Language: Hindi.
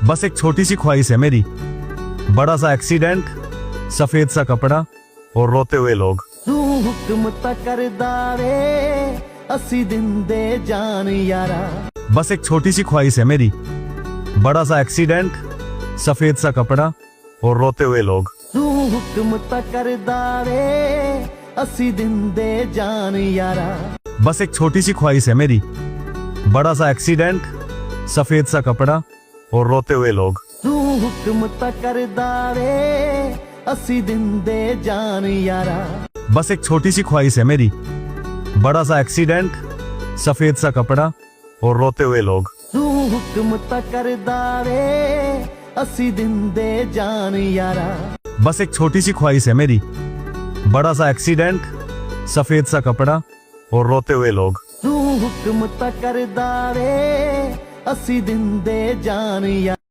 बस एक छोटी सी ख्वाहिश है मेरी, बड़ा सा एक्सीडेंट, सफेद सा कपड़ा और रोते हुए लोग। तू हुक्म ता करदा वे असी दिंदे जान यारा। बस एक छोटी सी ख्वाहिश है मेरी, बड़ा सा एक्सीडेंट, सफेद सा कपड़ा और रोते हुए लोग। तू हुक्म ता करदा वे असी दिंदे जान यारा। बस एक छोटी सी ख्वाहिश है मेरी, बड़ा सा एक्सीडेंट, सफेद सा कपड़ा और रोते हुए लोग। तू हुक्म ता करदा वे असी दिंदे जान यारा। बस एक छोटी सी ख्वाहिश है मेरी, बड़ा सा एक्सीडेंट, सफेद सा कपड़ा और रोते हुए लोग। तू हुक्म ता करदा वे असी दिंदे जान यारा। बस एक छोटी सी ख्वाहिश है मेरी, बड़ा सा एक्सीडेंट, सफेद सा कपड़ा और रोते हुए लोग। तू हुक्म ता करदा वे असी दिंदे जान यारा।